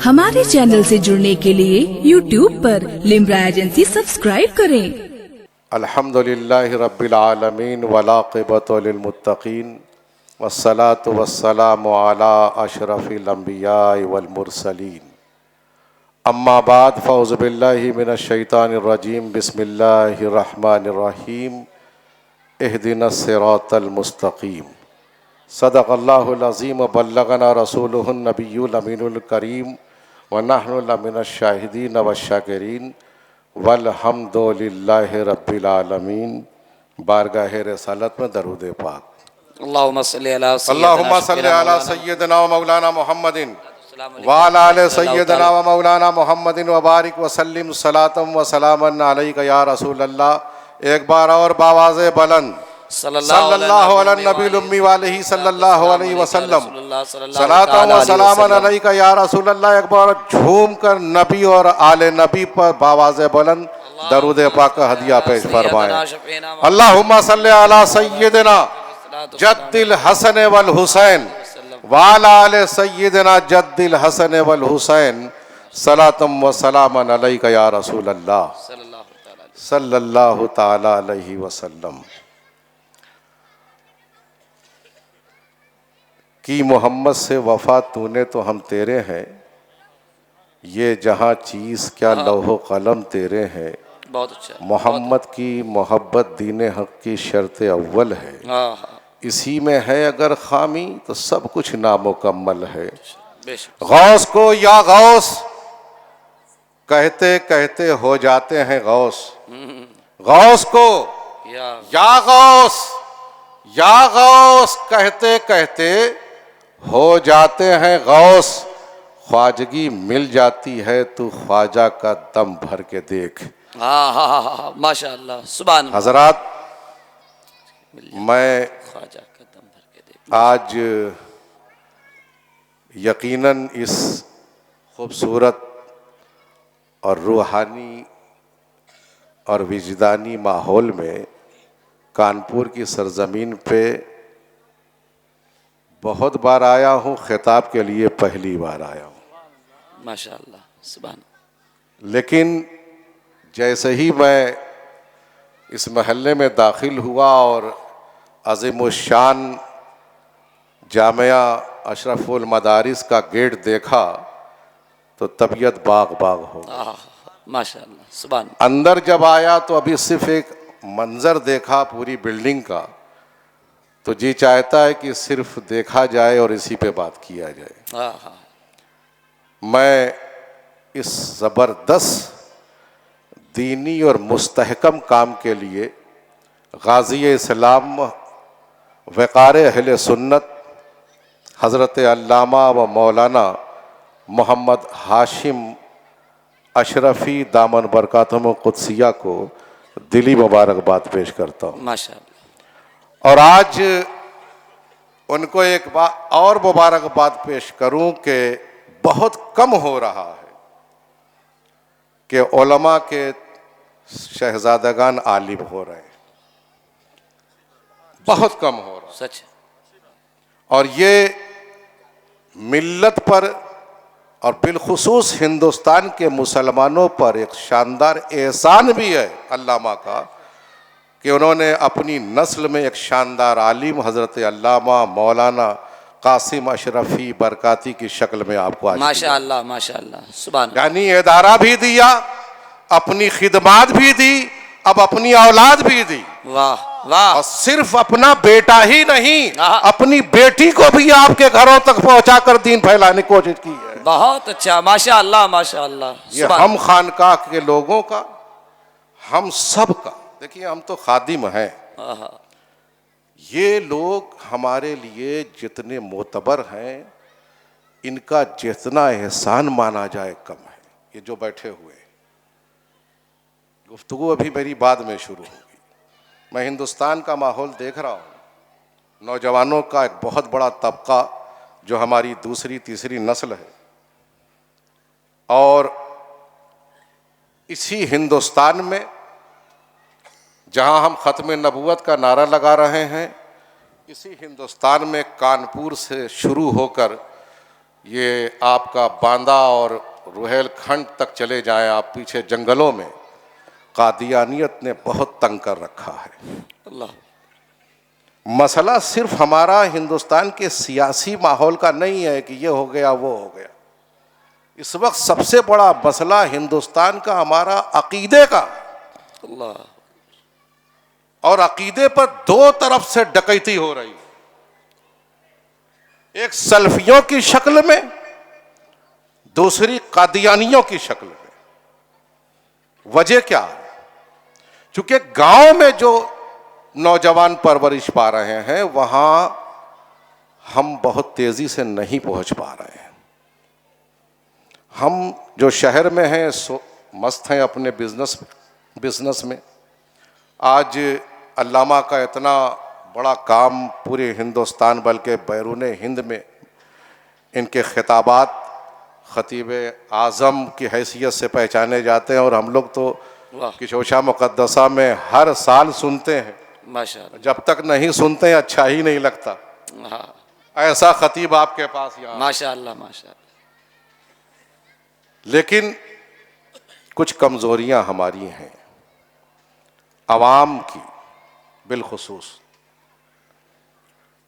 हमारे चैनल से जुड़ने के लिए YouTube पर लिम्रा एजेंसी सब्सक्राइब करें। अल्हम्दुलिल्लाहि रब्बिल आलमीन वलाक़िबतु लिल मुत्तक़ीन वस्सलातु वस्सलामु अला अशरफिल अंबिया वल मुरसलीन अम्मा बाद फ़ौज़ु बिल्लाहि मिनश शैतानिर रजीम बिस्मिल्लाहिर रहमानिर रहीम इहदिनस सिरातल मुस्तक़ीम सदक़ल्लाहुल अज़ीम व बल्लगना रसूलुहुन नबियुल अमीनुल करीम व नहनु लमिनश शाहिदीन व शाकिरीन वल्हम्दुलिल्लाहि रब्बिल आलमीन। बारगाह रिसालत में दरूद पाक। अल्लाहुम्मा सल्ली अला सय्यदना व मौलाना मुहम्मदिन व अला आलि सय्यदना व मौलाना मुहम्मदिन व बारिक व सल्लिम सलातम व सलामन अलैका या रसूल अल्लाह। एक बार और बावाज़े बुलंद सल्लल्लाहु अला नबील उम्मी वालिही सल्लल्लाहु अलैहि वसल्लम सलातम व सलामन अलैका या रसूल अल्लाह। एक बार झूम कर नबी और आले नबी पर बावाज़े बुलंद दरूद पाक का हदिया पेश फरमाएं। अल्लाहुम्मा सल्ली अला सय्यदना जद्दिल हसन वल हुसैन व अला आलि सय्यदना जद्दिल हसन वल हुसैन सलातम व सलामन अलैका या रसूल अल्लाह सल्लल्लाहु ताला अलैहि वसल्लम। कि मोहम्मद से वफ़ा तूने तो हम तेरे हैं, ये जहाँ चीज़ क्या लौहो कलम तेरे हैं। बहुत अच्छा। मोहम्मद की मोहब्बत दीन हक़ की शर्त अव्वल है, इसी में है अगर खामी तो सब कुछ नामुकम्मल है। गौस को या गौस कहते कहते हो जाते हैं गौस, गौस को या गौस कहते कहते हो जाते हैं गौस। ख्वाजगी मिल जाती है तू ख्वाजा का दम भर के देख। माशाअल्लाह सुभान हजरात, मैं ख्वाजा का दम भर के देख। आज यकीनन इस खूबसूरत और रूहानी और विजदानी माहौल में कानपुर की सरजमीन पे बहुत बार आया हूँ, खिताब के लिए पहली बार आया हूँ। माशाअल्लाह सुभान। लेकिन जैसे ही मैं इस महल्ले में दाखिल हुआ और अज़ीमुश्शान जामिया अशरफुल मदारिस का गेट देखा तो तबीयत बाग बाग हो गई। माशाअल्लाह सुभान। अंदर जब आया तो अभी सिर्फ एक मंजर देखा पूरी बिल्डिंग का, तो जी चाहता है कि सिर्फ देखा जाए और इसी पे बात किया जाए। मैं इस ज़बरदस्त दीनी और मुस्तहकम काम के लिए गाज़ी इस्लाम वक़ार अहले सुन्नत हज़रत अल्लामा व मौलाना मोहम्मद हाशिम अशरफ़ी दामन बरकातुहुम क़ुद्सिया को दिली मुबारकबाद पेश करता हूँ। माशाअल्लाह। और आज उनको एक बार और मुबारकबाद पेश करूं कि बहुत कम हो रहा है कि उलमा के शहजादगान आलिम हो रहे हैं, बहुत कम हो रहा है सच। और ये मिल्लत पर और बिलखुसूस हिंदुस्तान के मुसलमानों पर एक शानदार एहसान भी है अल्लामा का कि उन्होंने अपनी नस्ल में एक शानदार आलिम हज़रत अल्लामा मौलाना कासिम अशरफ़ी बरकाती की शक्ल में आपको आज माशाअल्लाह माशाअल्लाह सुभान। यानी इदारा भी दिया, अपनी खिदमात भी दी, अब अपनी औलाद भी दी। वाह वाह। और सिर्फ अपना बेटा ही नहीं, अपनी बेटी को भी आपके घरों तक पहुंचा कर दीन फैलाने की कोशिश की है। बहुत अच्छा माशाअल्लाह माशाअल्लाह। ये हम खानकाह के लोगों का, हम सब का, देखिए हम तो खादिम हैं, ये लोग हमारे लिए जितने मोतबर हैं इनका जितना एहसान माना जाए कम है। ये जो बैठे हुए, गुफ्तगू अभी मेरी बाद में शुरू होगी। मैं हिंदुस्तान का माहौल देख रहा हूँ, नौजवानों का एक बहुत बड़ा तबका जो हमारी दूसरी तीसरी नस्ल है, और इसी हिंदुस्तान में जहाँ हम ख़त्म नबूवत का नारा लगा रहे हैं, इसी हिंदुस्तान में कानपुर से शुरू होकर ये आपका बांदा और रुहेलखंड तक चले जाएं आप पीछे जंगलों में, कादियानियत ने बहुत तंग कर रखा है। अल्लाह। मसला सिर्फ हमारा हिंदुस्तान के सियासी माहौल का नहीं है कि ये हो गया वो हो गया। इस वक्त सबसे बड़ा मसला हिंदुस्तान का हमारा अकीदे का, अल्लाह। और अकीदे पर दो तरफ से डकैती हो रही है, एक सल्फियों की शक्ल में, दूसरी कादियानियों की शक्ल में। वजह क्या है? क्योंकि गांव में जो नौजवान परवरिश पा रहे हैं वहां हम बहुत तेजी से नहीं पहुंच पा रहे हैं। हम जो शहर में हैं मस्त हैं अपने बिजनेस में। आज अल्लामा का इतना बड़ा काम पूरे हिंदुस्तान बल्कि बैरून हिंद में इनके खिताबात खतीब आज़म की हैसियत से पहचाने जाते हैं, और हम लोग तो किशोशा मुक़द्दसा में हर साल सुनते हैं। माशाअल्लाह। जब तक नहीं सुनते हैं अच्छा ही नहीं लगता। हाँ। ऐसा खतीब आपके पास यहाँ। माशाअल्लाह माशाअल्लाह। लेकिन कुछ कमज़ोरियाँ हमारी हैं आवाम की बिलखुसूस।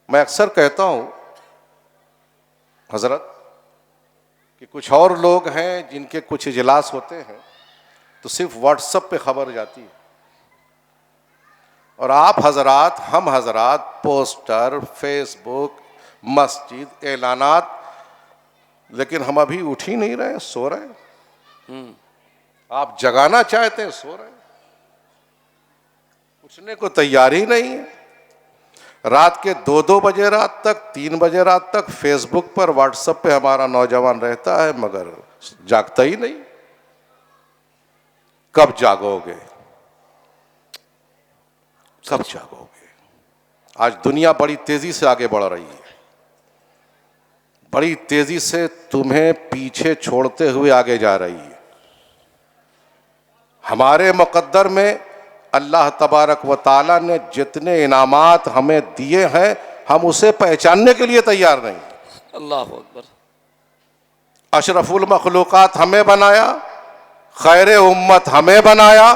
मैं अक्सर कहता हूँ हजरत कि कुछ और लोग हैं जिनके कुछ इजलास होते हैं तो सिर्फ व्हाट्सएप पे खबर जाती है, और आप हजरात, हम हजरात पोस्टर, फेसबुक, मस्जिद, ऐलानात, लेकिन हम अभी उठ ही नहीं रहे, सो रहे हैं। आप जगाना चाहते हैं, सो रहे हैं, उठने को तैयार ही नहीं है। रात के 2-2 बजे रात तक, 3 बजे रात तक फेसबुक पर, व्हाट्सएप पे हमारा नौजवान रहता है, मगर जागता ही नहीं। कब जागोगे? कब जागोगे? आज दुनिया बड़ी तेजी से आगे बढ़ रही है, बड़ी तेजी से तुम्हें पीछे छोड़ते हुए आगे जा रही है। हमारे मुकद्दर में अल्लाह तबारक व ताला ने जितने इनामात हमें दिए हैं, हम उसे पहचानने के लिए तैयार नहीं। अल्लाह अकबर। अशरफुल मखलूकात हमें बनाया, खैर उम्मत हमें बनाया,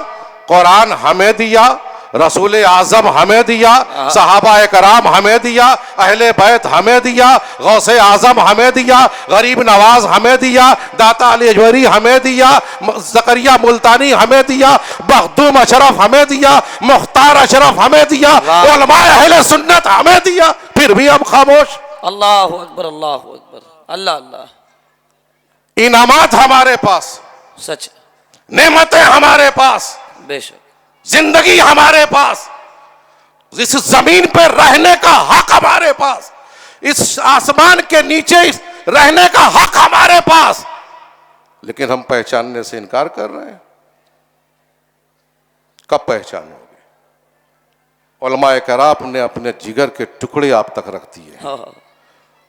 कुरान हमें दिया, रसूल आज़म हमें दिया, सहाबा कराम हमें दिया, अहले बैत हमें दिया, गौसे आज़म हमें दिया, गरीब नवाज हमें दिया, दाता अली अजवरी हमें दिया, ज़करिया मुल्तानी हमें दिया, मखदूम अशरफ हमें दिया, मुख्तार अशरफ हमें दिया, उलमाए अहले सुन्नत हमें दिया, फिर भी हम खामोश। अल्लाह अकबर अल्लाह अकबर। अल्लाह अल्लाह। इनामात हमारे पास, सच, नेमतें हमारे पास, बेशक, जिंदगी हमारे पास, इस जमीन पर रहने का हक हमारे पास, इस आसमान के नीचे रहने का हक हमारे पास, लेकिन हम पहचानने से इनकार कर रहे हैं। कब पहचानोगे? उलमाए कराम ने अपने जिगर के टुकड़े आप तक रख दिए। हाँ।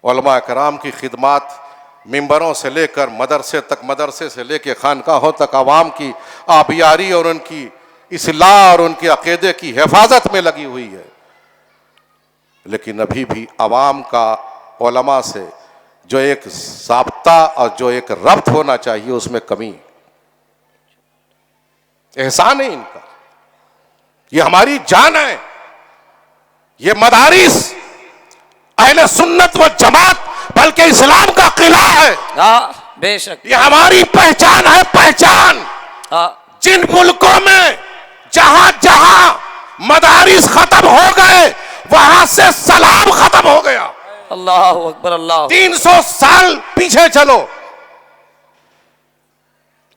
उलमाए कराम की खिदमात मिंबरों से लेकर मदरसे तक, मदरसे से लेकर खानकाहों तक आवाम की आबियारी और उनकी इस्लाह और उनके अकीदे की हिफाजत में लगी हुई है। लेकिन अभी भी आवाम का उलमा से जो एक ज़ाब्ता और जो एक रब्त होना चाहिए उसमें कमी। एहसान है इनका, ये हमारी जान है, ये मदारिस अहले सुन्नत व जमात बल्कि इस्लाम का किला है। हाँ बेशक, ये हमारी पहचान है, पहचान। हाँ। जिन मुल्कों में जहां जहां मदारिस खत्म हो गए वहां से सलाम खत्म हो गया। अल्लाह अकबर अल्लाह। 300 साल पीछे चलो,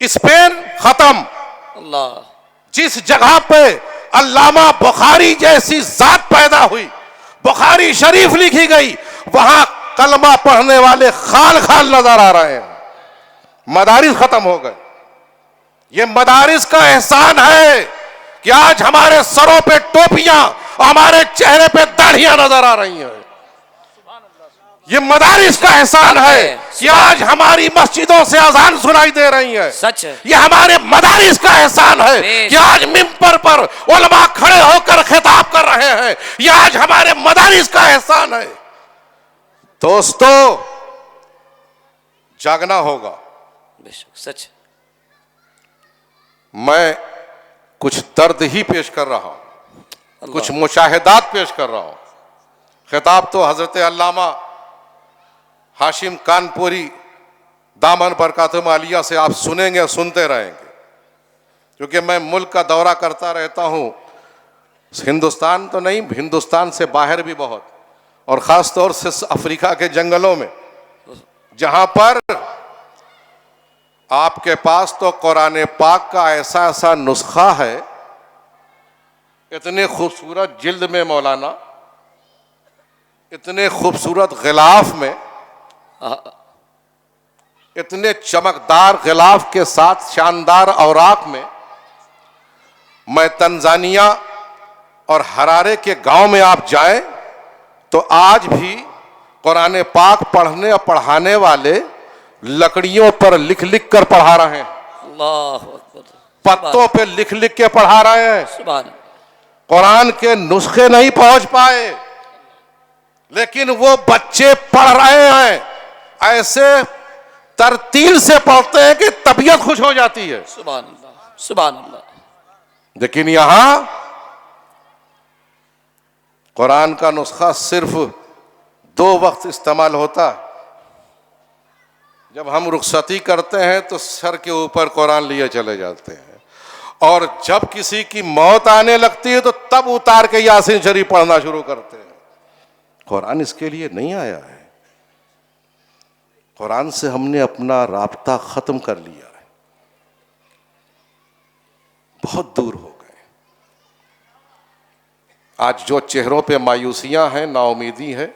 स्पेन खत्म। अल्लाह। जिस जगह पे अल्लामा बुखारी जैसी जात पैदा हुई, बुखारी शरीफ लिखी गई, वहां कलमा पढ़ने वाले खाल खाल नजर आ रहे हैं। मदारिस खत्म हो गए। ये मदारिस का एहसान है कि आज हमारे सरों पे टोपियां और हमारे चेहरे पे दाढ़ियां नजर आ रही हैं। ये मदारिस का एहसान है कि आज हमारी मस्जिदों से अजान सुनाई दे रही है। सच है। ये हमारे मदारिस का एहसान है कि आज मिंबर पर उलमा खड़े होकर खिताब कर रहे हैं। ये आज हमारे मदारिस का एहसान है। दोस्तों, जागना होगा। बेशक सच है। मैं कुछ दर्द ही पेश कर रहा हूं, कुछ मुशाहिदात पेश कर रहा हूं। खिताब तो हजरत अल्लामा हाशिम कानपुरी दामन बरकातुम आलिया से आप सुनेंगे, सुनते रहेंगे, क्योंकि मैं मुल्क का दौरा करता रहता हूं। हिंदुस्तान तो नहीं, हिंदुस्तान से बाहर भी बहुत, और ख़ास तौर से अफ्रीका के जंगलों में, जहां पर आपके पास तो कुरान पाक का ऐसा ऐसा नुस्खा है, इतने खूबसूरत जिल्द में मौलाना, इतने खूबसूरत गिलाफ में, इतने चमकदार गिलाफ के साथ शानदार औराक में। मैं तंजानिया और हरारे के गांव में आप जाएं तो आज भी कुरान पाक पढ़ने और पढ़ाने वाले लकड़ियों पर लिख लिख कर पढ़ा रहे हैं। अल्लाहु अकबर। पत्तों पे लिख लिख के पढ़ा रहे हैं। सुभान। कुरान के नुस्खे नहीं पहुंच पाए, लेकिन वो बच्चे पढ़ रहे हैं। ऐसे तरतील से पढ़ते हैं कि तबीयत खुश हो जाती है। सुभान अल्लाह, सुभान अल्लाह। लेकिन यहां कुरान का नुस्खा सिर्फ 2 वक्त इस्तेमाल होता है। जब हम रुखसती करते हैं तो सर के ऊपर कुरान लिए चले जाते हैं, और जब किसी की मौत आने लगती है तो तब उतार के यासीन शरीफ पढ़ना शुरू करते हैं। कुरान इसके लिए नहीं आया है। कुरान से हमने अपना राब्ता खत्म कर लिया है, बहुत दूर हो गए। आज जो चेहरों पे मायूसियां हैं, नाउमीदी है,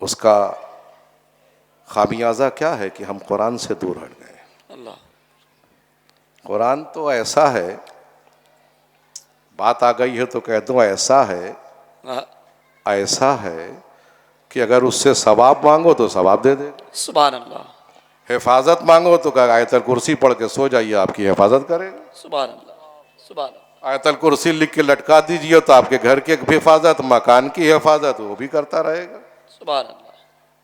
उसका खामियाजा क्या है कि हम कुरान से दूर हट गए। अल्लाह। कुरान तो ऐसा है, बात आ गई है तो कह दूं, ऐसा है, ऐसा है कि अगर उससे सवाब मांगो तो सवाब दे देगा। सुभान अल्लाह। हिफाजत मांगो तो कहा आयतल कुर्सी पढ़ के सो जाइए, आपकी हिफाजत करेगा। सुभान अल्लाह, सुभान अल्लाह। आयतल कुर्सी लिख के लटका दीजिए तो आपके घर की हिफाजत, मकान की हिफाजत वो भी करता रहेगा। सुभान अल्लाह।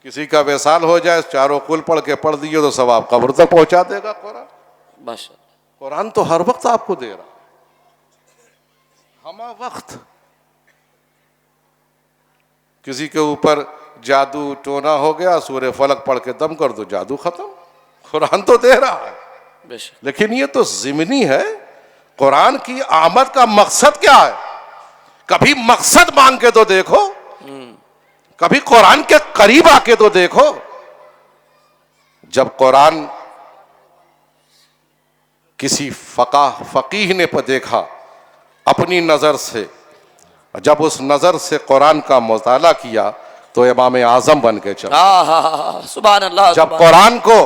किसी का वैसाल हो जाए, चारों कुल पढ़ के पढ़ दिए तो सवाब कब्र तक पहुंचा देगा कुरान। माशाअल्लाह। कुरान तो हर वक्त आपको दे रहा, हम वक्त। किसी के ऊपर जादू टोना हो गया, सूर्य फलक पढ़ के दम कर दो, जादू खत्म। कुरान तो दे रहा है, बेशक। लेकिन ये तो जिमनी है। कुरान की आमद का मकसद क्या है? कभी मकसद मांग के तो देखो, कभी कुरान के करीब आके तो देखो। जब कुरान किसी फकीह ने देखा अपनी नजर से, जब उस नजर से कुरान का मुताला किया तो इमाम आजम बन के चला। सुभान अल्लाह। जब कुरान को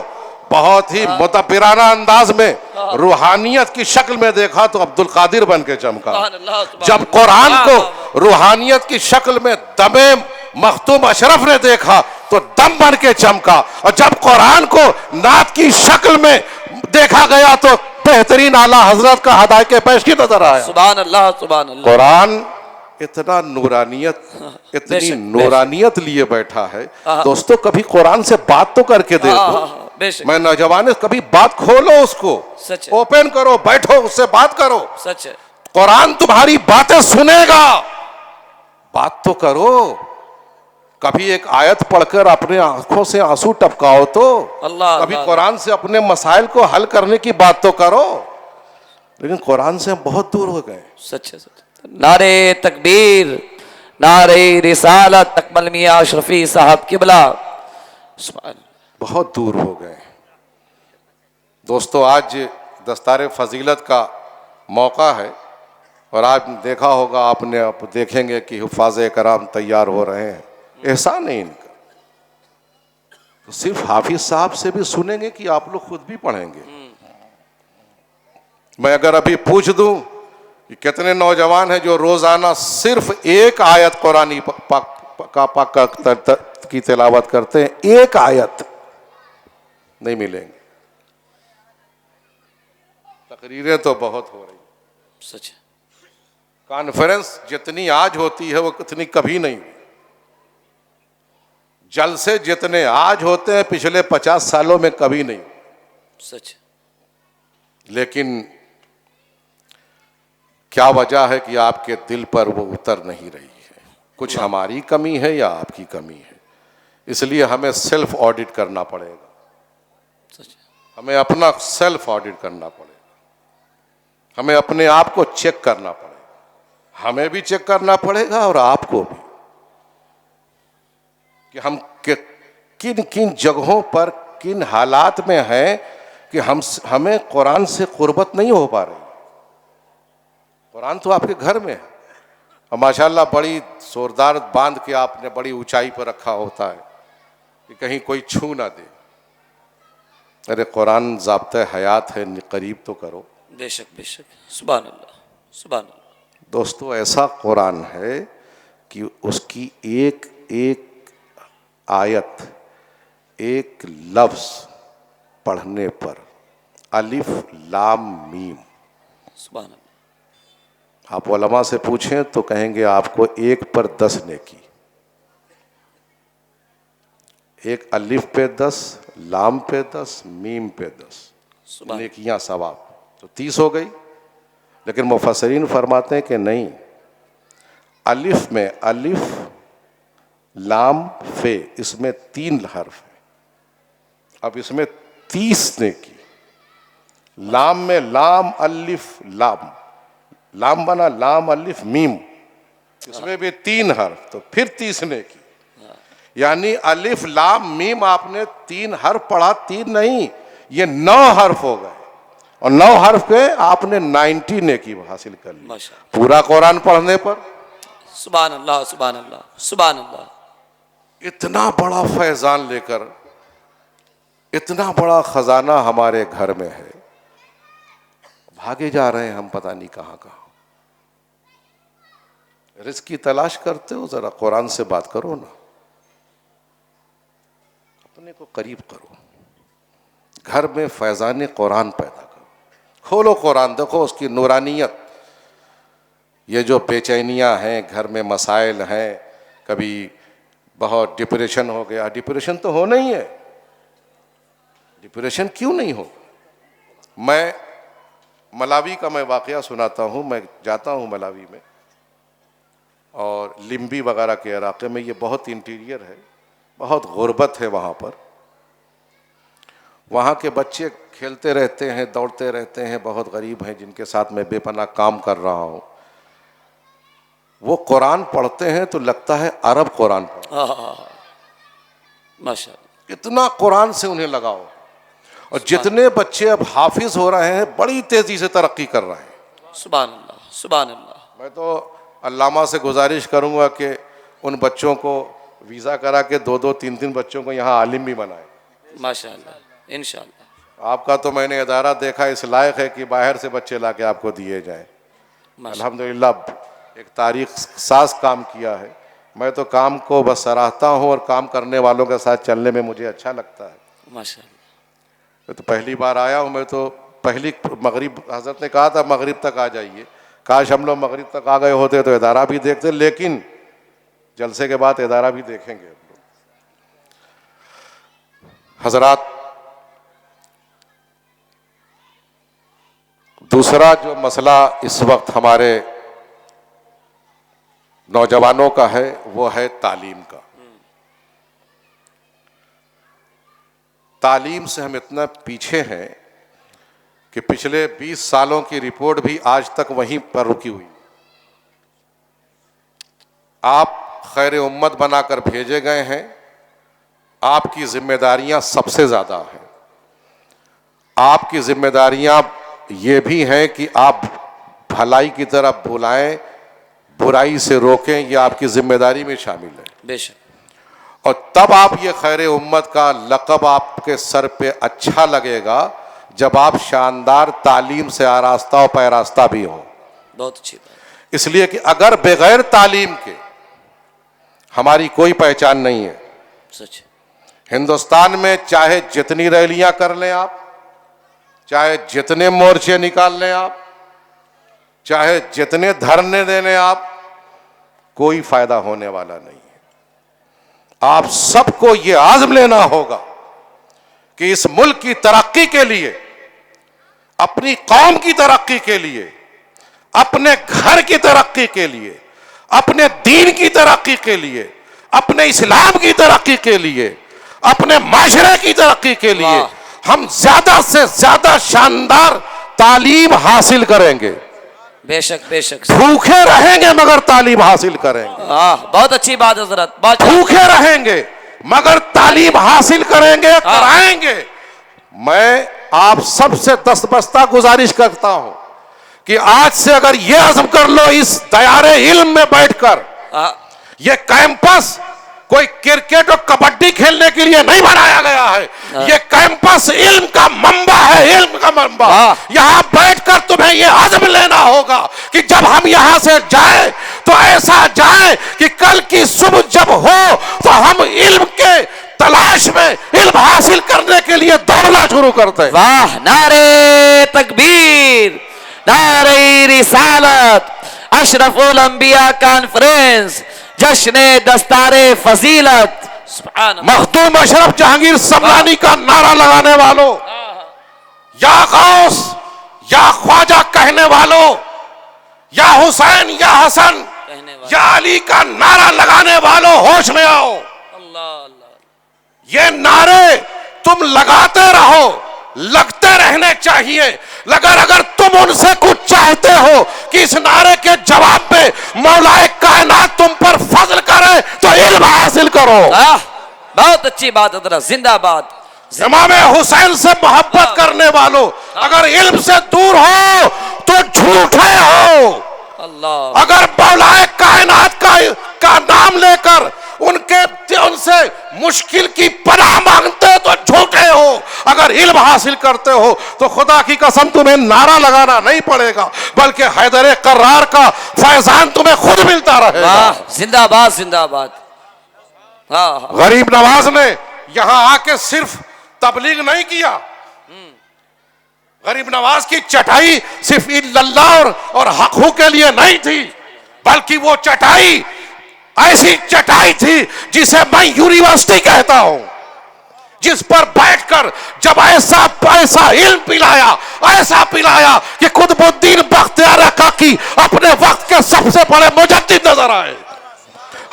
बहुत ही मुतब्बिराना अंदाज में रूहानियत की शक्ल में देखा तो अब्दुल कादिर बन के चमका। जब कुरान को रूहानियत की शक्ल में दमे मखतूम अशरफ ने देखा तो दम बन के चमका। और जब कुरान को नात की शक्ल में देखा गया तो बेहतरीन आला हजरत का हदायत के पेश की नजर आया। सुभान अल्लाह, सुभान अल्लाह। कुरान इतना नूरानियत, इतनी नूरानियत लिए बैठा है। दोस्तों, कभी कुरान से बात तो करके देखो। मैं नौजवान, कभी बात खोलो, उसको ओपन करो, बैठो, उससे बात करो। सच है। कुरान तुम्हारी बातें सुनेगा, बात तो करो। कभी एक आयत पढ़कर अपने आंखों से आंसू टपकाओ तो। अल्लाह। कभी कुरान से अपने मसाइल को हल करने की बात तो करो। लेकिन कुरान से हम बहुत दूर हो गए। सच है, सच। नारे तकबीर, नारे रिसालत, अकमल मियां अशरफी साहब किबला। बहुत दूर हो गए। दोस्तों, आज दस्तार फजीलत का मौका है, और आज देखा होगा आपने, आप देखेंगे कि हुफ़ाज़ कराम तैयार हो रहे हैं। एहसान है इनका। तो सिर्फ हाफिज साहब से भी सुनेंगे कि आप लोग खुद भी पढ़ेंगे? मैं अगर अभी पूछ दूं कि कितने नौजवान हैं जो रोजाना सिर्फ एक आयत कुरानी की तिलावत करते हैं, एक आयत नहीं मिलेंगे। तकरीरें तो बहुत हो रही, सच है। कॉन्फ्रेंस जितनी आज होती है वो कितनी कभी नहीं हुई। जलसे जितने आज होते हैं पिछले 50 सालों में कभी नहीं, सच। लेकिन क्या वजह है कि आपके दिल पर वो उतर नहीं रही है? कुछ हमारी कमी है या आपकी कमी है? इसलिए हमें सेल्फ ऑडिट करना पड़ेगा, सच। हमें अपना सेल्फ ऑडिट करना पड़ेगा, हमें अपने आप को चेक करना पड़ेगा, हमें भी चेक करना पड़ेगा और आपको भी, कि हम किन किन जगहों पर किन हालात में हैं कि हमें कुरान से कुर्बत नहीं हो पा रही। कुरान तो आपके घर में है और माशाल्लाह बड़ी जोरदार बांध के आपने बड़ी ऊंचाई पर रखा होता है कि कहीं कोई छू ना दे। अरे कुरान ज़ाब्ते हयात है, करीब तो करो। बेशक बेशक, सुभान अल्लाह, सुभान अल्लाह। दोस्तों, ऐसा कुरान है कि उसकी एक एक आयत, एक लफ्ज पढ़ने पर अलिफ लाम मीम, सुभान अल्लाह। आप उलमा से पूछें तो कहेंगे आपको 1 पर 10 नेकी। एक अलिफ पे 10, लाम पे 10, मीम पे 10 नेकियां सवाब, तो 30 हो गई। लेकिन मुफस्सिरीन फरमाते हैं कि नहीं, अलिफ में अलिफ लाम फे, इसमें 3 हर्फ है। अब इसमें 30 नेकी। लाम में लाम अलिफ लाम, लाम बना लाम अलिफ मीम, इसमें भी 3 हर्फ, तो फिर 30 नेकी। यानी अलिफ लाम मीम आपने 3 हर्फ पढ़ा, 3 नहीं, ये 9 हर्फ हो गए और 9 हर्फ के आपने 90 नेकी हासिल कर ली पूरा कुरान पढ़ने पर। सुभान अल्लाह, सुभान अल्लाह, सुभान अल्लाह। इतना बड़ा फैजान लेकर, इतना बड़ा खजाना हमारे घर में है, भागे जा रहे हैं हम पता नहीं कहां कहां। रिस्क की तलाश करते हो, जरा कुरान से बात करो ना, अपने को करीब करो, घर में फैजान कुरान पैदा करो, खोलो कुरान, देखो उसकी नूरानियत। ये जो बेचैनियां हैं, घर में मसाइल हैं, कभी बहुत डिप्रेशन हो गया, डिप्रेशन तो होना ही है, डिप्रेशन क्यों नहीं हो? मैं मलावी का मैं वाकया सुनाता हूँ। मैं जाता हूँ मलावी में और लिम्बी वगैरह के इलाके में, ये बहुत इंटीरियर है, बहुत गुर्बत है वहाँ पर। वहाँ के बच्चे खेलते रहते हैं, दौड़ते रहते हैं, बहुत गरीब हैं जिनके साथ मैं बेपनाह काम कर रहा हूँ। वो कुरान पढ़ते हैं तो लगता है अरब कुरान पढ़ते हैं, माशाअल्लाह। इतना कुरान से उन्हें लगाओ। और जितने बच्चे अब हाफिज हो रहे हैं, बड़ी तेजी से तरक्की कर रहे हैं। सुभान अल्लाह, सुभान अल्लाह। मैं तो अल्लामा से गुजारिश करूंगा कि उन बच्चों को वीज़ा करा के 2-2, 3-3 बच्चों को यहाँ आलिम भी बनाए। माशाअल्लाह, इंशाअल्लाह। आपका तो मैंने इदारा देखा इस लायक है कि बाहर से बच्चे ला के आपको दिए जाएं। अल्हम्दुलिल्लाह एक तारीख साज काम किया है। मैं तो काम को बस सराहता हूँ और काम करने वालों के साथ चलने में मुझे अच्छा लगता है। माशाअल्लाह। मैं तो पहली बार आया हूँ। मैं तो पहली मगरिब, हज़रत ने कहा था मगरिब तक आ जाइए, काश हम लोग मगरिब तक आ गए होते तो इदारा भी देखते, लेकिन जलसे के बाद इदारा भी देखेंगे हम लोग। हजरात, दूसरा जो मसला इस वक्त हमारे नौजवानों का है वो है तालीम का। तालीम से हम इतना पीछे हैं कि पिछले 20 सालों की रिपोर्ट भी आज तक वहीं पर रुकी हुई। आप खैर उम्मत बनाकर भेजे गए हैं, आपकी जिम्मेदारियां सबसे ज़्यादा हैं। आपकी जिम्मेदारियां ये भी हैं कि आप भलाई की तरफ बुलाएं, बुराई से रोकें, ये आपकी जिम्मेदारी में शामिल है। बेशक। और तब आप ये खैर उम्मत का लक़ब आपके सर पे अच्छा लगेगा जब आप शानदार तालीम से आरास्ता और पैरास्ता भी हो। बहुत अच्छी बात। इसलिए कि अगर बगैर तालीम के हमारी कोई पहचान नहीं है। सच। हिंदुस्तान में चाहे जितनी रैलियां कर लें आप, चाहे जितने मोर्चे निकाल लें आप, चाहे जितने धरने दे लें आप, कोई फायदा होने वाला नहीं है। आप सबको यह आज़म लेना होगा कि इस मुल्क की तरक्की के लिए, अपनी कौम की तरक्की के लिए, अपने घर की तरक्की के लिए, अपने दीन की तरक्की के लिए, अपने इस्लाम की तरक्की के लिए, अपने माशरे की तरक्की के लिए हम ज्यादा से ज्यादा शानदार तालीम हासिल करेंगे। बेशक बेशक। भूखे रहेंगे मगर तालीम हासिल करेंगे। बहुत अच्छी बात हजरत। भूखे रहेंगे मगर तालीम हासिल करेंगे, कराएंगे। मैं आप सबसे दस्तबस्ता गुजारिश करता हूं कि आज से अगर यह अज़्म कर लो, इस दयारे इल्म में बैठकर, यह कैंपस कोई क्रिकेट और कबड्डी खेलने के लिए नहीं बनाया गया है। यह कैंपस इल्म का मंबा है, इल्म का मंबा। यहां बैठकर तुम्हें यह अज़्म लेना होगा कि जब हम यहां से जाए तो ऐसा जाए कि कल की सुबह जब हो तो हम इल्म के तलाश में, इल्म हासिल करने के लिए दौड़ना शुरू करते हैं। वाह, नारे तकबीर, नारे रिसालत, अशरफुल अंबिया कॉन्फ्रेंस, जश्न दस्तारे फजीलत, मखदूम अशरफ जहांगीर समरानी का नारा लगाने वालों, या गौस या ख्वाजा कहने वालों, या हुसैन या हसन या अली का नारा लगाने वालों, होश में आओ। ये नारे तुम लगाते रहो, लगते रहने चाहिए। अगर तुम उनसे कुछ चाहते हो कि इस नारे के जवाब में मौलाए कायनात तुम पर फजल करे तो इल्म हासिल करो। बहुत अच्छी बात हज़रत, जिंदाबाद। इमाम हुसैन से मोहब्बत करने वालों, अगर इल्म से दूर हो तो झूठे हो। अल्लाह। अगर मौलाए कायनात का नाम लेकर उनसे मुश्किल की पनाह मांगते हो तो झूठे हो। अगर इल्म हासिल करते हो तो खुदा की कसम तुम्हें नारा लगाना नहीं पड़ेगा, बल्कि हैदर कर्रार का फैजान तुम्हें खुद मिलता रहेगा। जिंदाबाद जिंदाबाद। गरीब नवाज ने यहां आके सिर्फ तबलीग नहीं किया। गरीब नवाज की चटाई सिर्फ इल्लल्लाह और हक़ के लिए नहीं थी, बल्कि वो चटाई ऐसी चटाई थी जिसे मैं यूनिवर्सिटी कहता हूं, जिस पर बैठकर जब ऐसा इल्म पिलाया, ऐसा पिलाया कि कुतुबुद्दीन बख्तियार काकी अपने वक्त के सबसे बड़े मुजद्दिद नजर आए।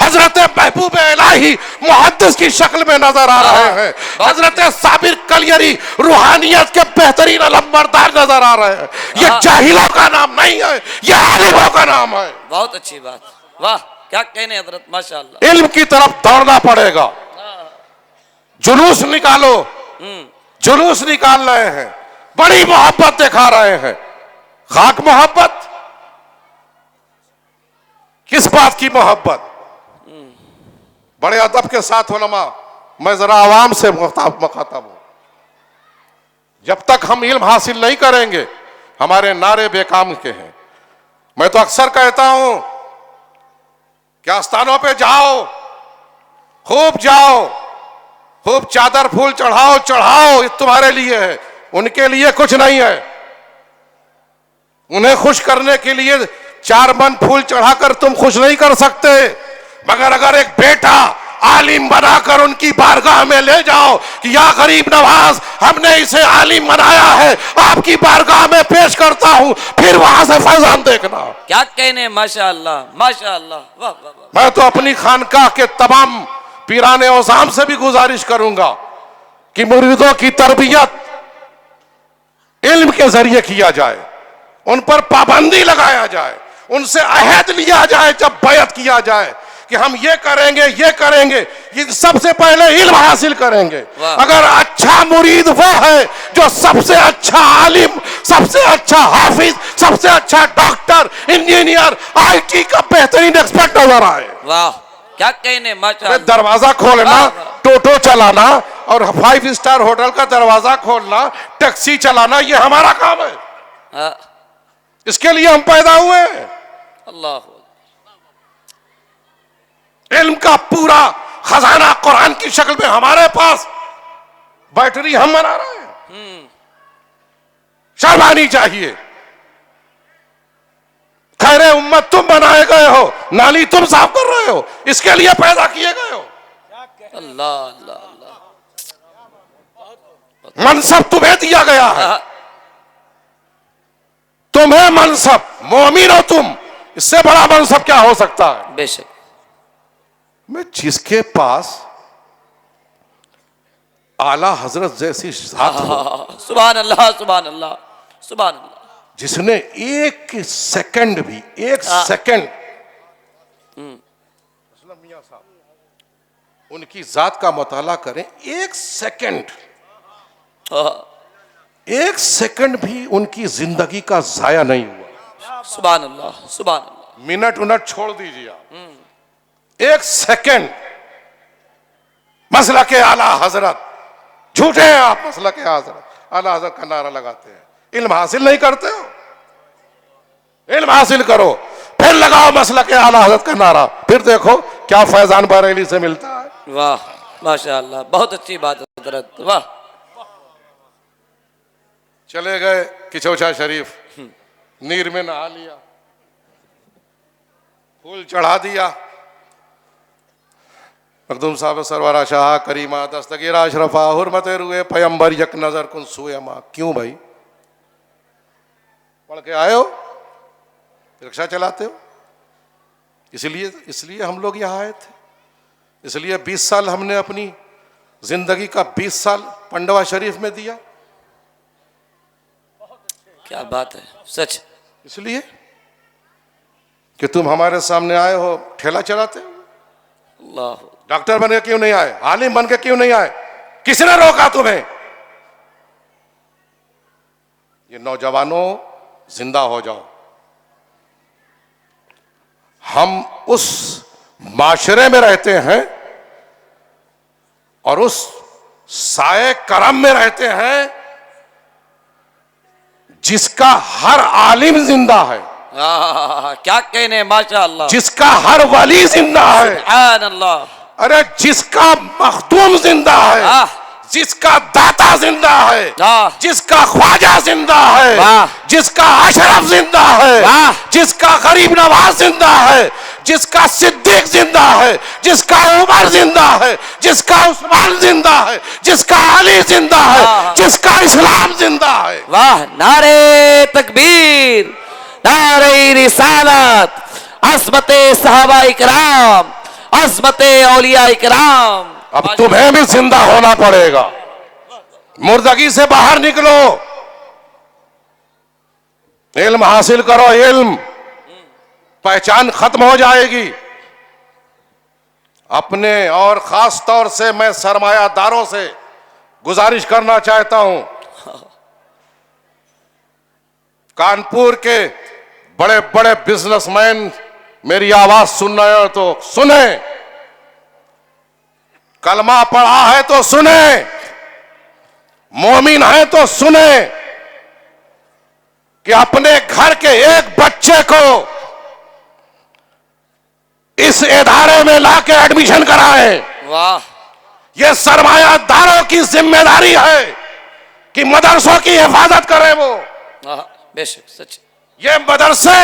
हजरत महबूब इलाही मुहद्दिस की शक्ल में नजर आ रहे हैं। हजरत साबिर कलियरी रूहानियत के बेहतरीन अलमबरदार नजर आ रहे हैं। ये जाहिलों का नाम नहीं है, ये आलिमों का नाम है। बहुत अच्छी बात। वाह, क्या कहने हजरत, माशाअल्लाह। इल्म की तरफ दौड़ना पड़ेगा। जुलूस निकालो, जुलूस निकाल रहे हैं, बड़ी मोहब्बत दिखा रहे हैं। खाक मोहब्बत, किस बात की मोहब्बत? बड़े अदब के साथ उलमा, मैं जरा आवाम से मुखातब हूं। जब तक हम इल्म हासिल नहीं करेंगे हमारे नारे बेकाम के हैं। मैं तो अक्सर कहता हूं कि आस्थानों पे जाओ, खूब जाओ, खूब चादर फूल चढ़ाओ चढ़ाओ, ये तुम्हारे लिए है, उनके लिए कुछ नहीं है। उन्हें खुश करने के लिए 4 मन फूल चढ़ाकर तुम खुश नहीं कर सकते, मगर अगर एक बेटा आलिम बनाकर उनकी बारगाह में ले जाओ कि या गरीब नवाज, हमने इसे आलिम बनाया है, आपकी बारगाह में पेश करता हूं, फिर वहां से फैजान देखना। क्या कहने, माशाअल्लाह माशाअल्लाह। वाह वाह वाह। मैं तो अपनी खानकाह के तमाम पीराने औज़ाम से भी गुजारिश करूंगा कि मुरीदों की तरबियत इल्म के जरिए किया जाए, उन पर पाबंदी लगाया जाए, उनसे अहद लिया जाए, जब बैत किया जाए कि हम ये करेंगे ये करेंगे, ये सबसे पहले इल्म हासिल करेंगे। अगर अच्छा मुरीद वो है जो सबसे अच्छा आलिम, सबसे अच्छा हाफिज, सबसे अच्छा डॉक्टर, इंजीनियर, IT का बेहतरीन एक्सपर्ट नजर आए। वाह, क्या कहने, माशाअल्लाह। दरवाजा खोलना, टोटो चलाना और 5 स्टार होटल का दरवाजा खोलना, टैक्सी चलाना, ये हमारा काम है। इसके लिए हम पैदा हुए हैं। अल्लाह। इल्म का पूरा खजाना कुरान की शक्ल में हमारे पास, बैटरी हम बना रहे हैं। शर्म आनी चाहिए। खैरे उम्मत तुम बनाए गए हो, नाली तुम साफ कर रहे हो, इसके लिए पैदा किए गए हो। अल्लाह अल्लाह अल्लाह। मनसब तुम्हें दिया गया है, तुम्हें मनसब, मोमिन हो तुम, इससे बड़ा मनसब क्या हो सकता है। बेशक। मैं जिसके पास आला हजरत जैसी जात हो, सुभान अल्लाह सुभान अल्लाह सुभान अल्लाह, जिसने एक सेकंड भी, एक सेकंड, मियां साहब उनकी जात का मुताला करें, एक सेकंड, एक सेकंड भी उनकी जिंदगी का जाया नहीं हुआ। सुभान अल्लाह सुभान अल्लाह। मिनट उनट छोड़ दीजिए आप, एक सेकंड मसला के आला हजरत, झूठे हैं आप, मसला के हजरत आला हजरत का नारा लगाते हैं, इल्म हासिल नहीं करते हो। इल्म हासिल करो, फिर लगाओ मसला के आला हजरत का नारा, फिर देखो क्या फैजान बरेली से मिलता है। वाह माशाअल्लाह, बहुत अच्छी बात है हजरत, वाह। चले गए किचौचा शरीफ, नीर में नहा लिया, फूल चढ़ा दिया, मखदूम साहब सरवरा शाह करीमा दस्तगीरा अशरफा हुर्मत रुए पैगंबर यक नजर कुन सुयमा। क्यों भाई, पढ़ के आए हो, रिक्शा चलाते हो, इसलिए हम लोग यहाँ आए थे, इसलिए 20 साल हमने अपनी जिंदगी का 20 साल पंडवा शरीफ में दिया। क्या बात है, सच। इसलिए कि तुम हमारे सामने आए हो, ठेला चलाते हो। अल्लाह। डॉक्टर बन के क्यों नहीं आए, आलिम बन के क्यों नहीं आए, किसने रोका तुम्हें। ये नौजवानों जिंदा हो जाओ। हम उस माशरे में रहते हैं और उस साए करम में रहते हैं जिसका हर आलिम जिंदा है, क्या कहने, माशाअल्लाह, जिसका हर वली जिंदा है, सुभान अल्लाह, अरे जिसका मखदूम जिंदा है, जिसका दाता जिंदा है, जिसका ख्वाजा जिंदा है, जिसका अशरफ जिंदा है, जिसका गरीब नवाज जिंदा है, जिसका सिद्दीक जिंदा है, जिसका उमर जिंदा है, जिसका उस्मान जिंदा है, जिसका अली जिंदा है, जिसका इस्लाम जिंदा है। वाह, नारे तकबीर, नारे रिसालत, अज़मते सहाबा इकराम, अज़मते औलिया इकराम। अब तुम्हें भी जिंदा होना पड़ेगा, मुर्दगी से बाहर निकलो, इल्म हासिल करो, इल्म, पहचान खत्म हो जाएगी। अपने और खास तौर से मैं सरमायादारों से गुजारिश करना चाहता हूं, कानपुर के बड़े बड़े बिजनेसमैन मेरी आवाज सुन रहे हो तो सुने, कलमा पढ़ा है तो सुने, मोमिन है तो सुने कि अपने घर के एक बच्चे को इस इदारे में लाके एडमिशन कराए। वाह, यह सरमायादारों की जिम्मेदारी है कि मदरसों की हिफाजत करें वो। बेशक सच। ये मदरसे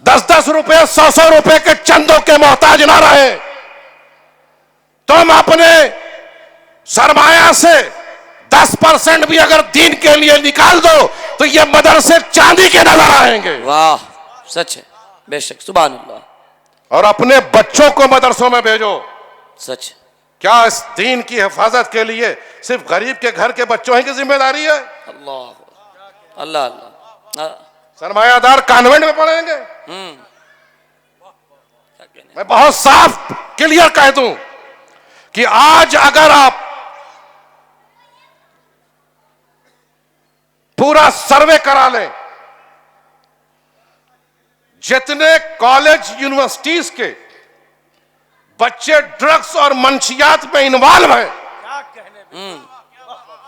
10-10 रुपए 100-100 रुपए के चंदों के मोहताज ना रहे। तुम अपने सरमाया से 10% भी अगर दीन के लिए निकाल दो तो ये मदरसे चांदी के नजर आएंगे। वाह, सच है, बेशक, सुभान अल्लाह। और अपने बच्चों को मदरसों में भेजो। सच। क्या इस दीन की हिफाजत के लिए सिर्फ गरीब के घर के बच्चों ही की जिम्मेदारी है? अल्लाह अल्लाह अल्लाह। सरमायादार कॉन्वेंट में पढ़ेंगे। मैं बहुत साफ क्लियर कह दूं कि आज अगर आप पूरा सर्वे करा लें, जितने कॉलेज यूनिवर्सिटीज के बच्चे ड्रग्स और मंशियात में इन्वॉल्व हैं,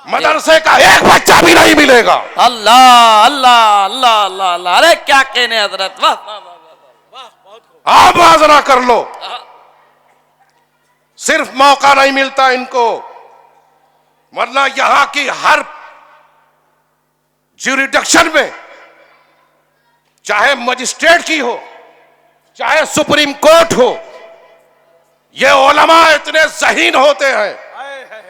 मदरसे का एक बच्चा भी नहीं मिलेगा। अल्लाह अल्लाह अल्लाह अल्लाह अल्लाह, अरे क्या कहने हजरत, वाह वाह वाह। आप मुआज़रा कर लो, सिर्फ मौका नहीं मिलता इनको, वरना यहां की हर ज्यूरिडिक्शन में, चाहे मजिस्ट्रेट की हो, चाहे सुप्रीम कोर्ट हो, ये उलमा इतने ज़हीन होते हैं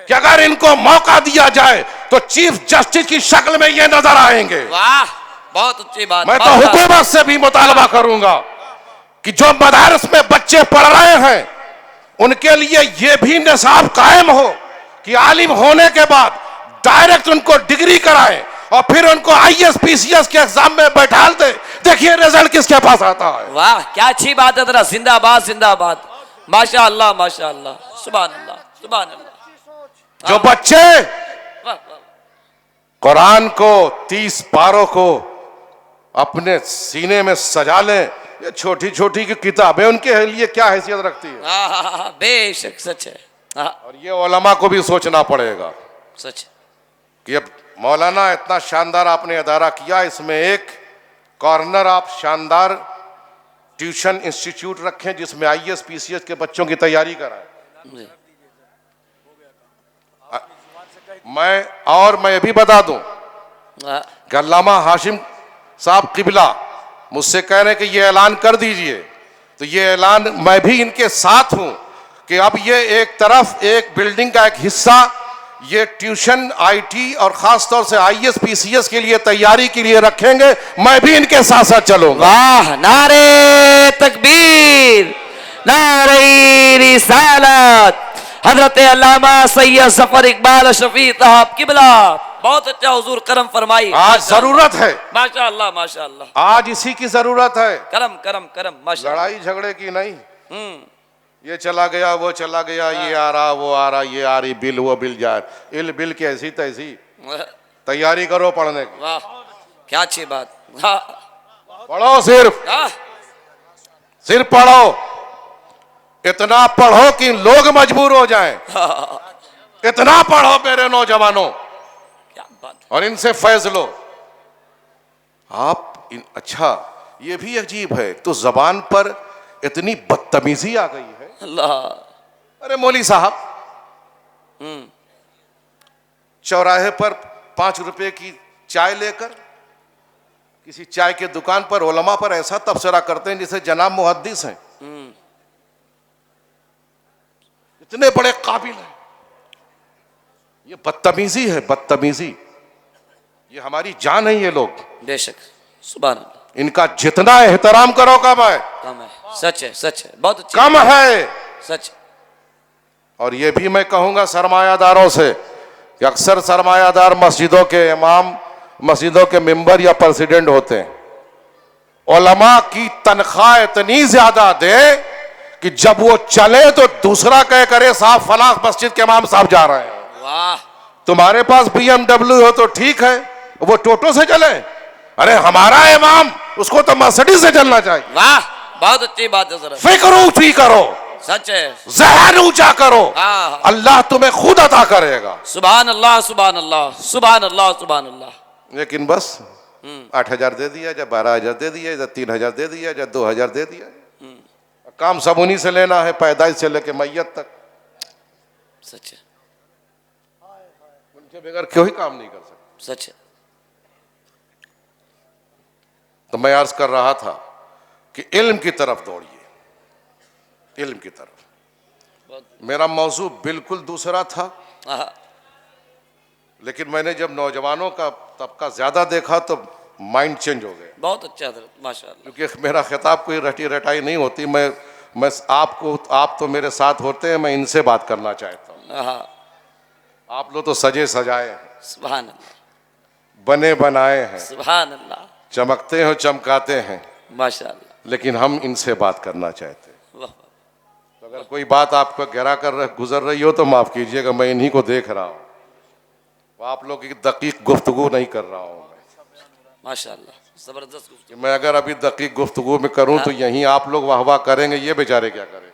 कि अगर इनको मौका दिया जाए तो चीफ जस्टिस की शक्ल में ये नजर आएंगे। वाह, बहुत अच्छी बात। मैं तो हुकूमत से भी मुतालबा करूंगा कि जो मदारस में बच्चे पढ़ रहे हैं उनके लिए ये भी निसाब कायम हो कि आलिम होने के बाद डायरेक्ट उनको डिग्री कराएं और फिर उनको आईएएस पीसीएस के एग्जाम में बैठाल दे, देखिए रिजल्ट किसके पास आता है। वाह, क्या अच्छी बात है जरा, जिंदाबाद जिंदाबाद, माशा अल्लाह माशा अल्लाह, सुभान अल्लाह सुभान अल्लाह। जो बच्चे कुरान को 30 पारों को अपने सीने में सजा लें, ये छोटी छोटी की किताबें उनके लिए क्या हैसियत रखती है। बेशक सच है। और ये उलमा को भी सोचना पड़ेगा सच कि अब मौलाना इतना शानदार आपने अदारा किया, इसमें एक कॉर्नर आप शानदार ट्यूशन इंस्टीट्यूट रखें जिसमें आईएएस पीसीएस के बच्चों की तैयारी कराएं। मैं ये भी बता दूं कि अल्लामा हाशिम साहब किबला मुझसे कह रहे हैं कि ये ऐलान कर दीजिए, तो ये ऐलान मैं भी इनके साथ हूं कि अब ये एक तरफ एक बिल्डिंग का एक हिस्सा ये ट्यूशन आईटी और खास तौर से आईएएस पीसीएस के लिए तैयारी के लिए रखेंगे, मैं भी इनके साथ साथ चलूंगा। वाह, नारे तकबीर, नारे रिसालत, हजरत अल्लामा सैयद जफर इकबाल अशरफी साहब किबला, बहुत अच्छा हुजूर करम फरमाई। आज जरूरत है, माशा अल्लाह माशा अल्लाह, आज इसी की जरूरत है, करम करम करम माशा। लड़ाई झगड़े की नहीं, ये चला गया वो चला गया, ये आ रहा वो आ रहा, ये आ रही बिल वो बिल जा, इल बिल की ऐसी तैसी, तैयारी करो पढ़ने की। वाह, क्या अच्छी बात। पढ़ो, सिर्फ पढ़ो, इतना पढ़ो कि लोग मजबूर हो जाएं, इतना पढ़ो मेरे नौजवानों, क्या बात। और इनसे फैज लो आप। अच्छा, ये भी अजीब है, तो जबान पर इतनी बदतमीजी आ गई है। अल्लाह, अरे मौली साहब, चौराहे पर 5 रुपए की चाय लेकर किसी चाय के दुकान पर उलमा पर ऐसा तबसरा करते हैं जैसे जनाब मुहद्दिस हैं, इतने बड़े काबिल हैं। ये बदतमीजी है, बदतमीजी, ये हमारी जान है ये लोग। बेशक, सुभान अल्लाह। इनका जितना एहतराम करो कम है, कम है, सच है सच है, बहुत अच्छी कम है सच। और ये भी मैं कहूंगा सरमायादारों से कि अक्सर सरमायादार मस्जिदों के इमाम, मस्जिदों के मेंबर या प्रेसिडेंट होते हैं, उलमा की तनख्वाह इतनी ज्यादा दे कि जब वो चले तो दूसरा कह करे साहब फलां मस्जिद के इमाम साहब जा रहे हैं। वाह, तुम्हारे पास BMW हो तो ठीक है, वो टोटो से चले, अरे हमारा इमाम उसको तो मर्सिडीज से चलना चाहिए। वाह, बहुत अच्छी बात है सर। फिक्र ऊंची करो, सच है, जहन ऊंचा करो, हाँ। अल्लाह तुम्हें खुद अता करेगा। सुभान अल्लाह सुभान अल्लाह सुभान अल्लाह सुभान अल्लाह। लेकिन बस 8,000 दे दिया, या 12,000 दे दिया, या 3,000 दे दिया, या 2,000 दे दिया, काम सब उन्हीं से लेना है, पैदाइश से लेके मैयत तक। सच है, उनके बगैर कोई काम नहीं कर सकते। सच है। तो मैं अर्ज कर रहा था कि इल्म की तरफ दौड़िए, इल्म की तरफ। मेरा मौजू बिल्कुल दूसरा था, लेकिन मैंने जब नौजवानों का तबका ज्यादा देखा तो माइंड चेंज हो गया। बहुत अच्छा हजरत, माशाअल्लाह। क्योंकि मेरा खिताब कोई रटी रटाई नहीं होती, मैं आपको, आप तो मेरे साथ होते हैं, मैं इनसे बात करना चाहता हूँ। आप लोग तो सजे सजाए हैं, सुभान अल्लाह, बने बनाए हैं, सुभान अल्लाह, चमकते हो चमकाते हैं, माशाअल्लाह। लेकिन हम इनसे बात करना चाहते हैं। वाह, तो अगर कोई बात आपको गहरा कर गुजर रही हो तो माफ कीजिएगा, मैं इन्हीं को देख रहा हूँ, आप लोग की दकीक गुफ्तगू नहीं कर रहा हूँ मैं। माशाअल्लाह, जबरदस्त गुफ्तगू। मैं अगर अभी दकीक गुफ्तगू में करूँ तो यहीं आप लोग वाह वाह करेंगे, ये बेचारे क्या करें।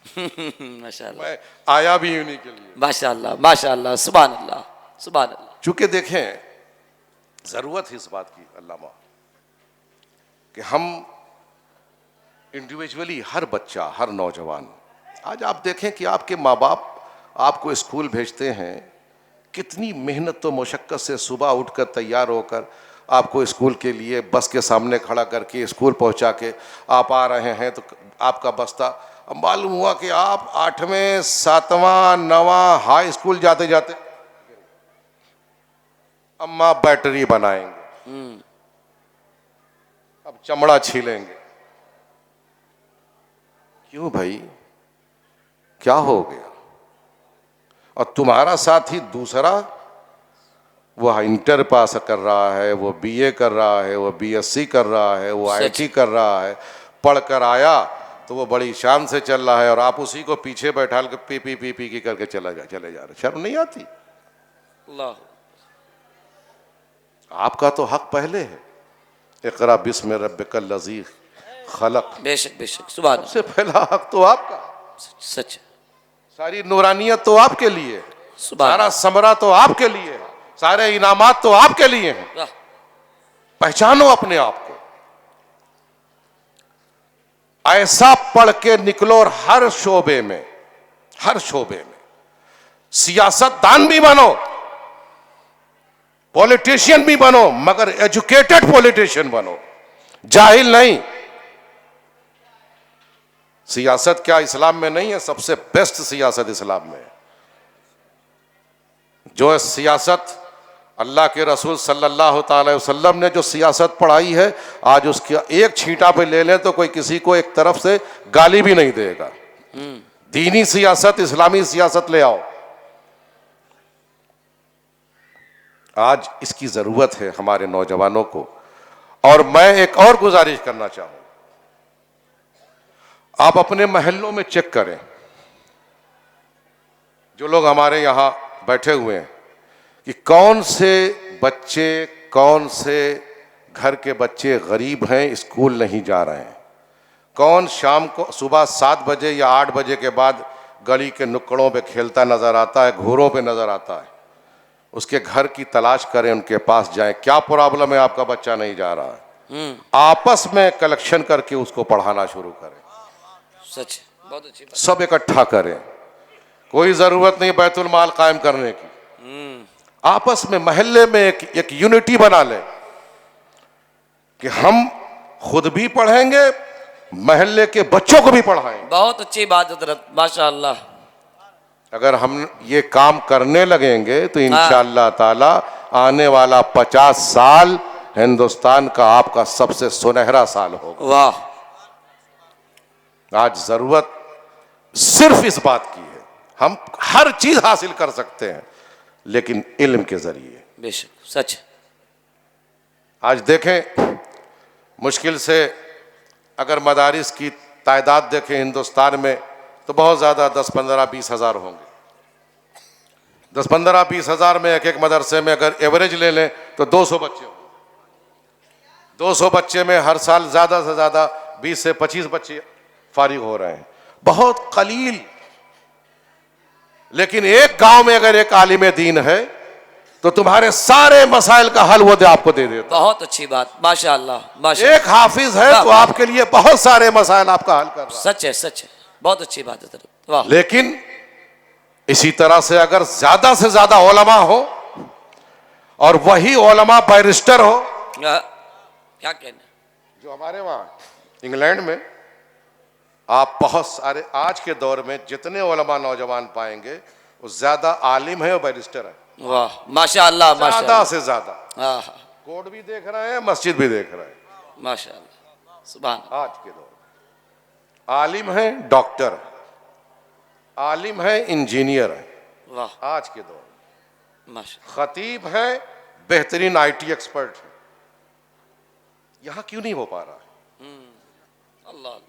माशाल्लाह मैं आया भी उन्हीं के लिए। माशाल्लाह माशाल्लाह, सुभान अल्लाह सुभान अल्लाह। चूंकि देखें जरूरत है इस बात की अल्लामा कि हम इंडिविजुअली, हर बच्चा, हर नौजवान, आज आप देखें कि आपके माँ बाप आपको स्कूल भेजते हैं, कितनी मेहनत व मुशक्क़त से सुबह उठकर तैयार होकर आपको स्कूल के लिए बस के सामने खड़ा करके स्कूल पहुंचा के आप आ रहे हैं, तो आपका बस्ता, अब मालूम हुआ कि आप 8वें 7वां 9वां हाई स्कूल जाते जाते अम्मा बैटरी बनाएंगे, अब चमड़ा छीलेंगे। क्यों भाई, क्या हो गया? और तुम्हारा साथी दूसरा, वो इंटर पास कर रहा है, वो बीए कर रहा है, वो बीएससी कर रहा है, वो आईटी कर रहा है, पढ़कर आया तो वो बड़ी शान से चल रहा है, और आप उसी को पीछे बैठा के पी की करके चले जा रहे। शर्म नहीं आती? अल्लाह, आपका तो हक पहले है, इक़रा बिस्म रब्बिकल लज़ी खलक, बेशक बेशक, सुभान सबसे पहला हक तो आपका, सच, सारी नूरानियत तो आपके लिए है, सुभान सारा समरा तो आपके लिए है, सारे इनामात तो आपके लिए हैं। वाह, पहचानो अपने आप को, ऐसा पढ़ के निकलो और हर शोबे में सियासतदान भी बनो, पॉलिटिशियन भी बनो, मगर एजुकेटेड पॉलिटिशियन बनो, जाहिल नहीं। सियासत क्या इस्लाम में नहीं है? सबसे बेस्ट सियासत इस्लाम में है। जो सियासत अल्लाह के रसूल सल्लल्लाहु अलैहि वसल्लम ने जो सियासत पढ़ाई है, आज उसकी एक छींटा पे ले लें तो कोई किसी को एक तरफ से गाली भी नहीं देगा। दीनी सियासत, इस्लामी सियासत ले आओ। आज इसकी जरूरत है हमारे नौजवानों को। और मैं एक और गुजारिश करना चाहूं, आप अपने महल्लों में चेक करें, जो लोग हमारे यहां बैठे हुए हैं, कि कौन से बच्चे, कौन से घर के बच्चे गरीब हैं, स्कूल नहीं जा रहे हैं, कौन शाम को सुबह 7 बजे या 8 बजे के बाद गली के नुक्कड़ों पे खेलता नजर आता है, घूरों पे नजर आता है। उसके घर की तलाश करें, उनके पास जाएं, क्या प्रॉब्लम है, आपका बच्चा नहीं जा रहा है, आपस में कलेक्शन करके उसको पढ़ाना शुरू करें। सच, बहुत अच्छी बात। सब इकट्ठा करें, कोई जरूरत नहीं बैतुल माल कायम करने की। आपस में मोहल्ले में एक यूनिटी बना लें कि हम खुद भी पढ़ेंगे, मोहल्ले के बच्चों को भी पढ़ाएंगे। बहुत अच्छी बात हजरत, माशाअल्लाह। अगर हम ये काम करने लगेंगे तो इंशाअल्लाह ताला आने वाला 50 साल हिंदुस्तान का आपका सबसे सुनहरा साल होगा। वाह, आज जरूरत सिर्फ इस बात की है, हम हर चीज हासिल कर सकते हैं लेकिन इल्म के जरिए। बेशक, सच। आज देखें, मुश्किल से अगर मदारिस की तादाद देखें हिंदुस्तान में तो बहुत ज़्यादा 10-15-20 हज़ार होंगे। 10-15-20 हज़ार में एक मदरसे में अगर एवरेज ले लें तो 200 बच्चे होंगे। 200 बच्चे में हर साल ज़्यादा से ज़्यादा 20 से 25 बच्चे फारिग हो रहे हैं, बहुत कलील। लेकिन एक गांव में अगर एक आलिम दीन है तो तुम्हारे सारे मसाइल का हल वो आपको दे देता। बहुत अच्छी बात, माशाअल्लाह माशाअल्लाह। एक हाफिज है तो आपके लिए बहुत सारे मसाइल आपका हल कर रहा है। सच है, सच है, बहुत अच्छी बात है। वाह। लेकिन इसी तरह से अगर ज्यादा से ज्यादा उलमा हो और वही उलमा बैरिस्टर हो, क्या कहना, जो हमारे वहां इंग्लैंड में आप बहुत सारे आज के दौर में जितने उलमा नौजवान पाएंगे वो ज्यादा आलिम है और बैरिस्टर है। वाह, माशाअल्लाह ज्यादा माशाअल्लाह। से ज्यादा कोर्ट भी देख रहे हैं, मस्जिद भी देख रहे हैं। माशाअल्लाह, सुभान। आज के दौर में आलिम है, डॉक्टर, आलिम है, इंजीनियर है। वाह, आज के दौर में माशाअल्लाह। खतीब है, बेहतरीन आईटी एक्सपर्ट है। यहां क्यों नहीं हो पा रहा है? अल्लाह।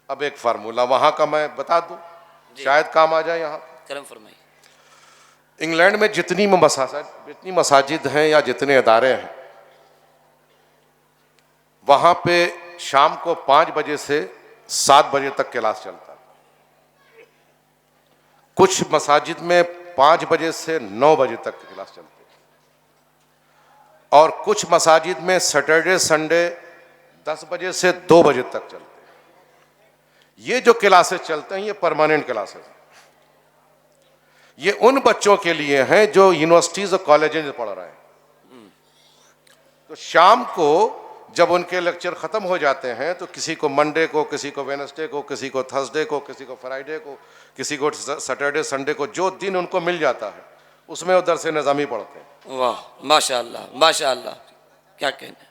अब एक फार्मूला वहां का मैं बता दूं, शायद काम आ जाए। यहां करम फरमाइए। इंग्लैंड में जितनी मसाजिद हैं या जितने अदारे हैं, वहां पे शाम को 5 बजे से 7 बजे तक क्लास चलता है। कुछ मसाजिद में 5 बजे से 9 बजे तक क्लास चलती है, और कुछ मसाजिद में सैटरडे संडे 10 बजे से 2 बजे तक चलते हैं। ये जो क्लासेस चलते हैं ये परमानेंट क्लासेस हैं। ये उन बच्चों के लिए हैं जो यूनिवर्सिटीज और कॉलेजेस में पढ़ रहे हैं। तो शाम को जब उनके लेक्चर खत्म हो जाते हैं तो किसी को मंडे को, किसी को वेडनेसडे को, किसी को थर्सडे को, किसी को फ्राइडे को, किसी को सैटरडे संडे को, जो दिन उनको मिल जाता है उसमें वो दरस निज़ामी पढ़ते हैं। वाह माशाअल्लाह माशाअल्लाह, क्या कहना।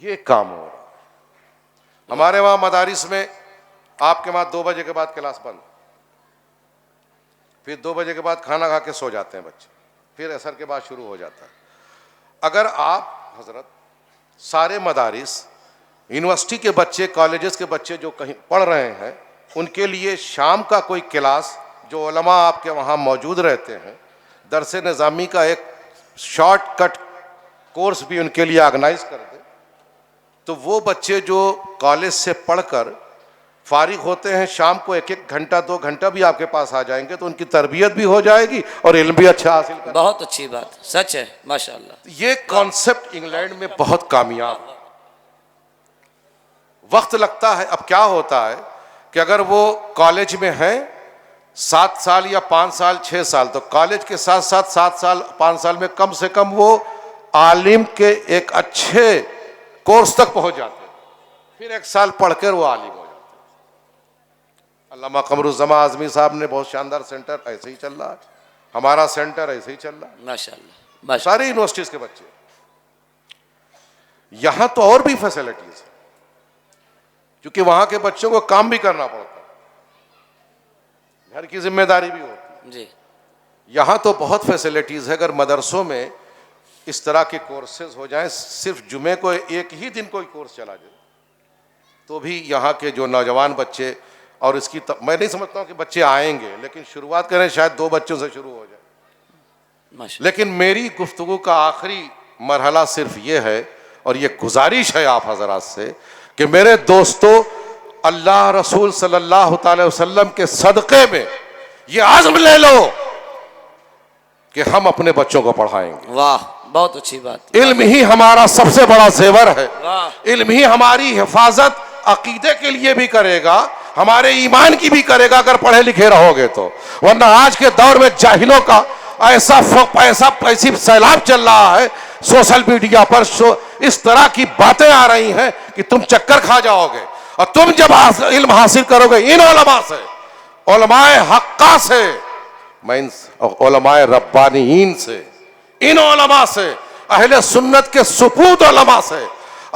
ये काम हो रहा है हमारे वहाँ मदारिस में। आपके वहाँ 2 बजे के बाद क्लास बंद, फिर 2 बजे के बाद खाना खा के सो जाते हैं बच्चे, फिर असर के बाद शुरू हो जाता है। अगर आप हजरत सारे मदारिस, यूनिवर्सिटी के बच्चे, कॉलेजेस के बच्चे जो कहीं पढ़ रहे हैं, उनके लिए शाम का कोई क्लास जो उलमा आपके वहाँ मौजूद रहते हैं, दरस निज़ामी का एक शॉर्टकट कोर्स भी उनके लिए ऑर्गेनाइज कर दे, तो वो बच्चे जो कॉलेज से पढ़कर फारिग होते हैं शाम को 1-1 घंटा 2 घंटा भी आपके पास आ जाएंगे, तो उनकी तरबियत भी हो जाएगी और इल्म भी अच्छा हासिल कर। बहुत अच्छी बात, सच है माशाअल्लाह। ये कॉन्सेप्ट इंग्लैंड में बहुत कामयाब है। वक्त लगता है। अब क्या होता है कि अगर वो कॉलेज में हैं 7 साल या 5 साल 6 साल, तो कॉलेज के साथ साथ 7 साल 5 साल में कम से कम वो आलिम के एक अच्छे कोर्स तक पहुंच जाते हैं, फिर 1 साल पढ़कर वो आलिम हो जाते हैं। अल्लामा कमरुज़्ज़मा आज़मी साहब ने बहुत शानदार सेंटर, ऐसे ही चल रहा है हमारा सेंटर, ऐसे ही चल रहा है माशाअल्लाह। सारी यूनिवर्सिटीज के बच्चे। यहां तो और भी फैसिलिटीज है, क्योंकि वहां के बच्चों को काम भी करना पड़ता है, घर की जिम्मेदारी भी होती है जी। यहां तो बहुत फैसिलिटीज है। अगर मदरसों में इस तरह के कोर्सेज हो जाएं, सिर्फ जुमे को एक ही दिन कोई कोर्स चला जाए, तो भी यहाँ के जो नौजवान बच्चे, और इसकी मैं नहीं समझता हूँ कि बच्चे आएंगे, लेकिन शुरुआत करें शायद 2 बच्चों से शुरू हो जाए। लेकिन मेरी गुफ्तगू का आखिरी मरहला सिर्फ ये है, और ये गुजारिश है आप हजरात से, कि मेरे दोस्तों, अल्लाह रसूल सल्लल्लाहु अलैहि वसल्लम के सदक़े में ये आज़म ले लो कि हम अपने बच्चों को पढ़ाएंगे। वाह बहुत अच्छी बात। इल्म ही हमारा सबसे बड़ा जेवर है। वाह। इल्म ही हमारी हिफाजत अकीदे के लिए भी करेगा, हमारे ईमान की भी करेगा, अगर पढ़े लिखे रहोगे तो। वरना आज के दौर में जाहिलों का ऐसा सैलाब चल रहा है सोशल मीडिया पर, इस तरह की बातें आ रही हैं कि तुम चक्कर खा जाओगे। और तुम जब इल्म हासिल करोगे इन उलमा से, उलमाए हक्का से, मैं उलमाए रब्बानीन से, इन उलमा से, अहले सुन्नत के सुपूत उलमा से,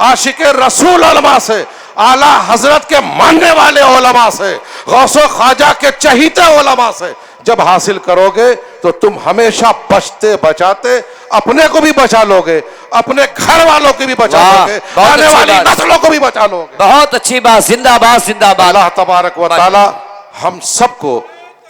आशिके रसूल उलमा से, आला हजरत के मानने वाले उलमा से, गौसो ख्वाजा के चहीते उलमा से जब हासिल करोगे तो तुम हमेशा बचते बचाते अपने को भी बचा लोगे, अपने घर वालों को भी बचा लोगे, आने वाली नस्लों को भी बचा लोगे। बहुत अच्छी बात, जिंदाबाद जिंदाबाद। अल्लाह तबारक व तआला हम सबको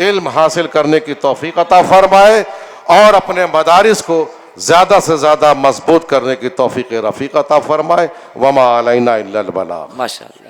इल्म हासिल करने की तौफीक अता फरमाए और अपने मदारिस को ज्यादा से ज्यादा मजबूत करने की तौफीक रफीक अता फरमाए। वमा अलैना इल्लल बलाग। माशाअल्लाह।